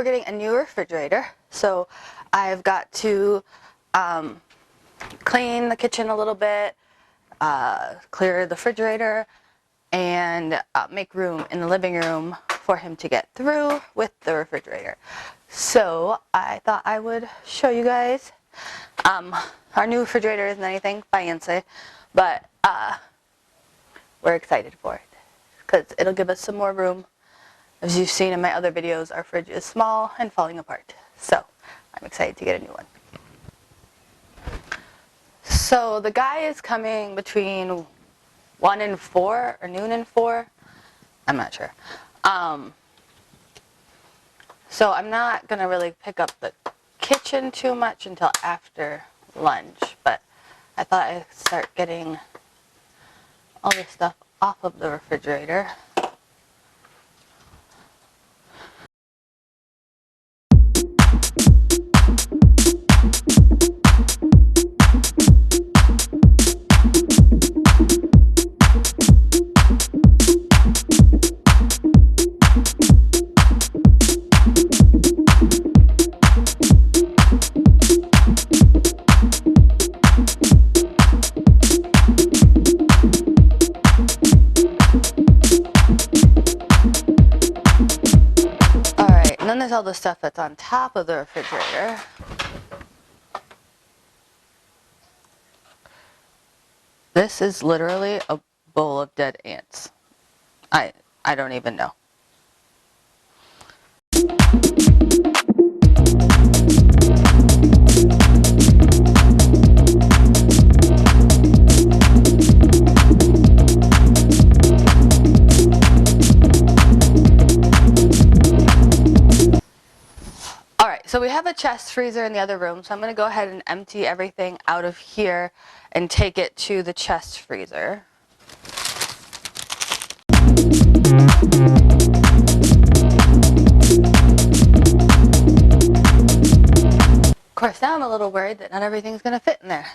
getting a new refrigerator, so I've got to clean the kitchen a little bit, clear the refrigerator, and make room in the living room for him to get through with the refrigerator. So I thought I would show you guys. Our new refrigerator isn't anything fancy, but we're excited for it because it'll give us some more room. As you've seen in my other videos, our fridge is small and falling apart. So I'm excited to get a new one. So the guy is coming between 1 and 4 or noon and 4. I'm not sure. So I'm not going to really pick up the kitchen too much until after lunch. But I thought I'd start getting all this stuff off of the refrigerator. And then there's all the stuff that's on top of the refrigerator. This is literally a bowl of dead ants. I don't even know. So we have a chest freezer in the other room, so I'm going to go ahead and empty everything out of here and take it to the chest freezer. Of course, now I'm a little worried that not everything's going to fit in there.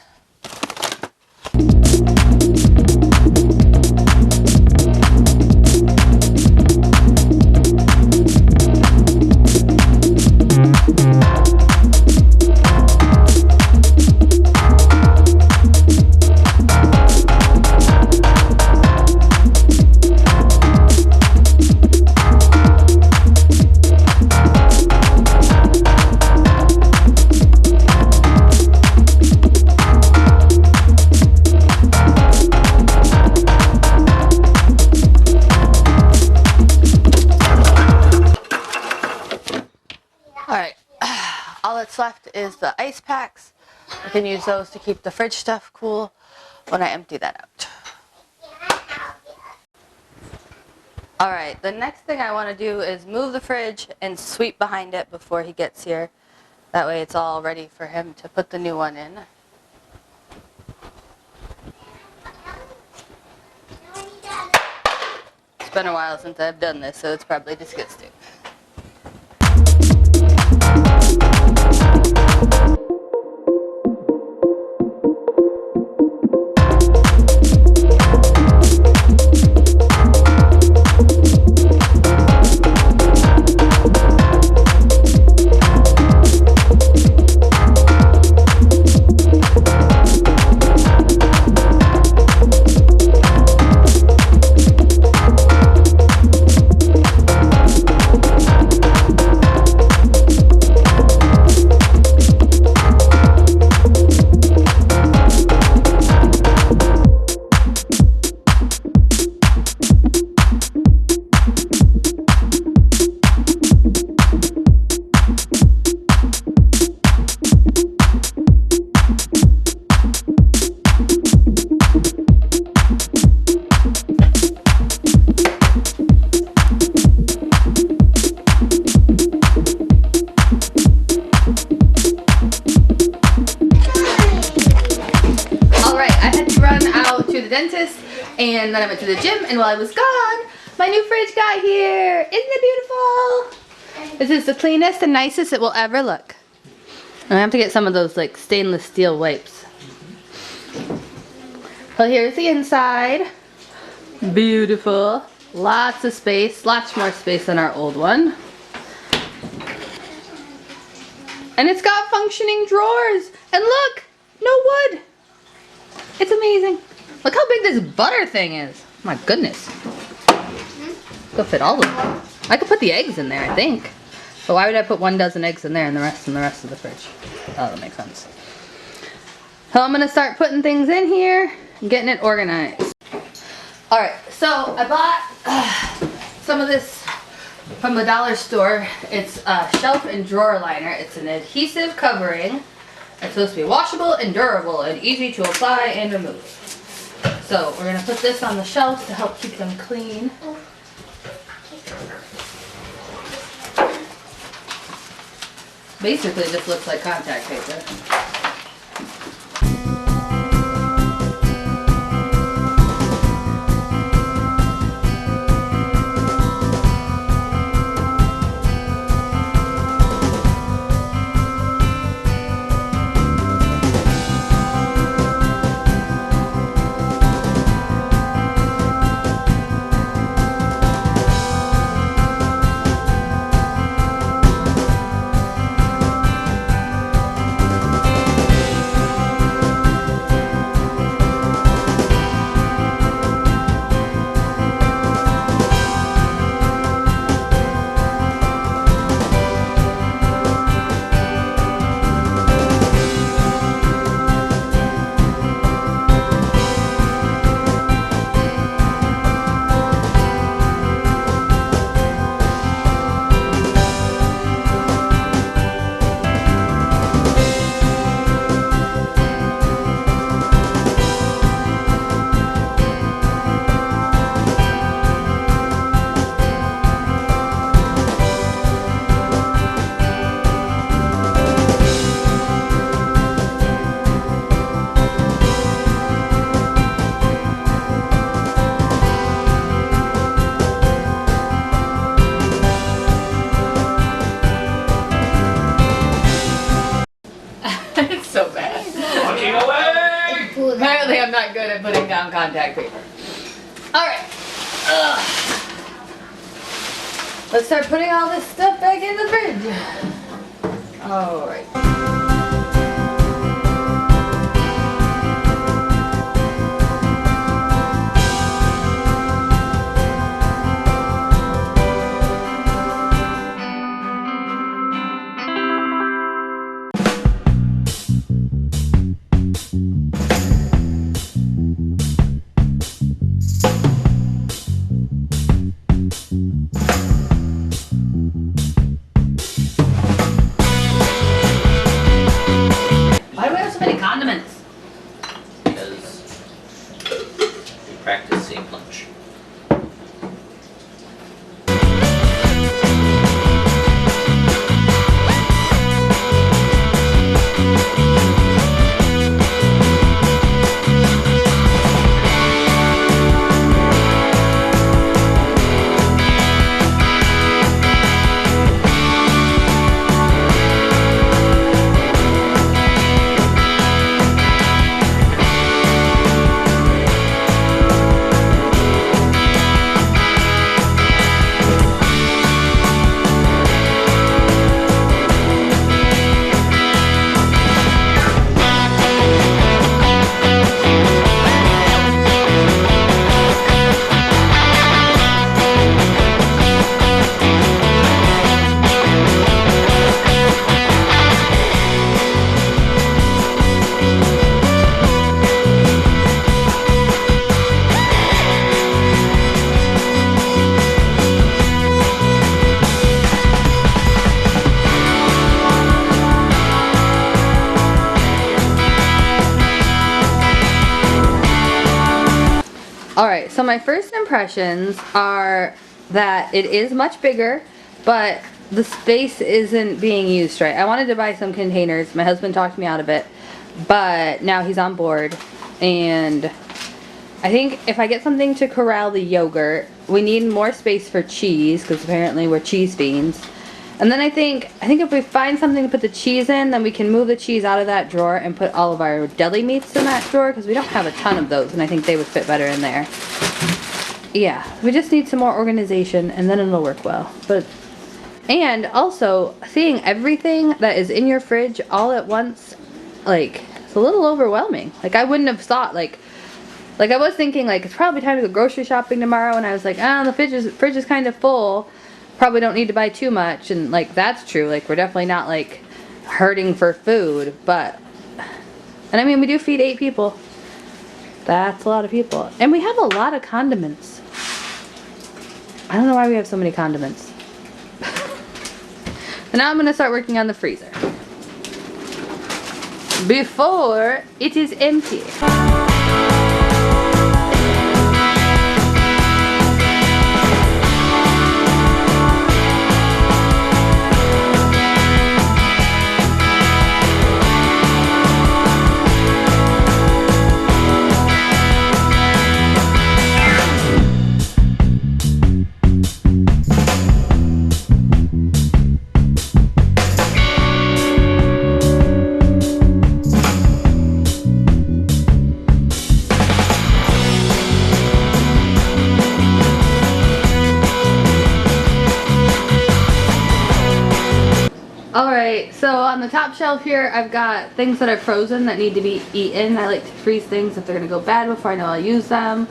Alright, all that's left is the ice packs. I can use those to keep the fridge stuff cool when I empty that out. Alright, the next thing I want to do is move the fridge and sweep behind it before he gets here. That way it's all ready for him to put the new one in. It's been a while since I've done this, so it's probably disgusting. Dentist, and then I went to the gym, and while I was gone, my new fridge got here. Isn't it beautiful? This is the cleanest and nicest it will ever look. And I have to get some of those like stainless steel wipes. So here's the inside. Beautiful. Lots of space, lots more space than our old one. And it's got functioning drawers. And look, no wood. It's amazing. Look how big this butter thing is. My goodness. Could fit all of them. I could put the eggs in there, I think. But why would I put 1 dozen eggs in there and the rest of the fridge? Oh, that makes sense. So I'm gonna start putting things in here and getting it organized. Alright, so I bought some of this from the dollar store. It's a shelf and drawer liner. It's an adhesive covering. It's supposed to be washable and durable and easy to apply and remove. So we're gonna put this on the shelf to help keep them clean. Basically, this looks like contact paper. It's so bad. Apparently I'm not good at putting down contact paper. Alright. Let's start putting all this stuff back in the fridge. Alright. Why do we have so many condiments? Because we practice safe lunch. Alright, so my first impressions are that it is much bigger, but the space isn't being used right. I wanted to buy some containers. My husband talked me out of it, but now he's on board. And I think if I get something to corral the yogurt, we need more space for cheese, because apparently we're cheese fiends. And then I think if we find something to put the cheese in, then we can move the cheese out of that drawer and put all of our deli meats in that drawer, because we don't have a ton of those, and I think they would fit better in there. Yeah, we just need some more organization, and then it'll work well. But And also, seeing everything that is in your fridge all at once, like, it's a little overwhelming. Like, I wouldn't have thought, like I was thinking, like, it's probably time to go grocery shopping tomorrow, and I was like, the fridge is kind of full. Probably don't need to buy too much, and, like, that's true. Like, we're definitely not, like, hurting for food, but, and I mean, we do feed 8 people. That's a lot of people. And we have a lot of condiments. I don't know why we have so many condiments. And now I'm going to start working on the freezer before it is empty. Alright, so on the top shelf here, I've got things that are frozen that need to be eaten. I like to freeze things if they're going to go bad before I know I'll use them.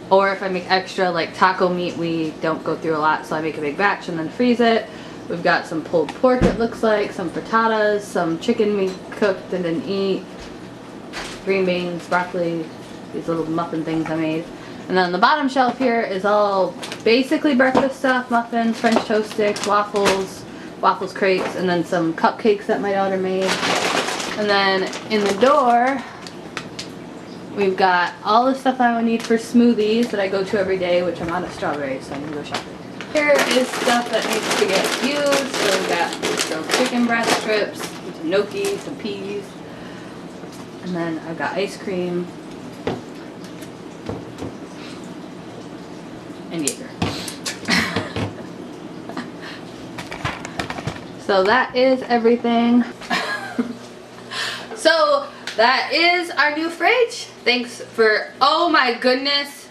Or if I make extra, like taco meat, we don't go through a lot, so I make a big batch and then freeze it. We've got some pulled pork, it looks like, some frittatas, some chicken we cooked and didn't eat, green beans, broccoli, these little muffin things I made. And then on the bottom shelf here is all basically breakfast stuff, muffins, French toast sticks, waffles crates, and then some cupcakes that my daughter made. And then in the door, we've got all the stuff I would need for smoothies that I go to every day, which I'm out of strawberries, so I need to go shopping. Here is stuff that needs to get used. So we've got some chicken breast strips, some gnocchi, some peas, and then I've got ice cream and Jaeger. So that is everything. So that is our new fridge. Thanks for, oh my goodness.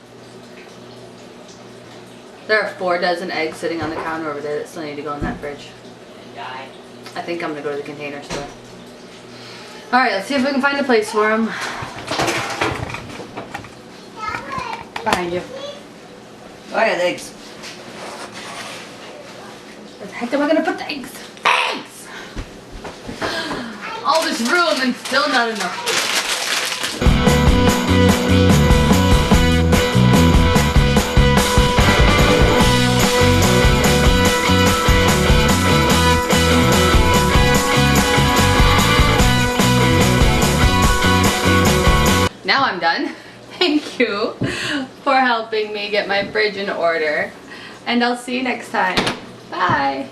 There are 4 dozen eggs sitting on the counter over there that still need to go in that fridge. I think I'm gonna go to the Container Store. Alright, let's see if we can find a place for them. Behind you. Oh yeah, the eggs. Where the heck am I gonna put the eggs? Eggs! All this room and still not enough. Now I'm done. Thank you for helping me get my fridge in order. And I'll see you next time. Bye.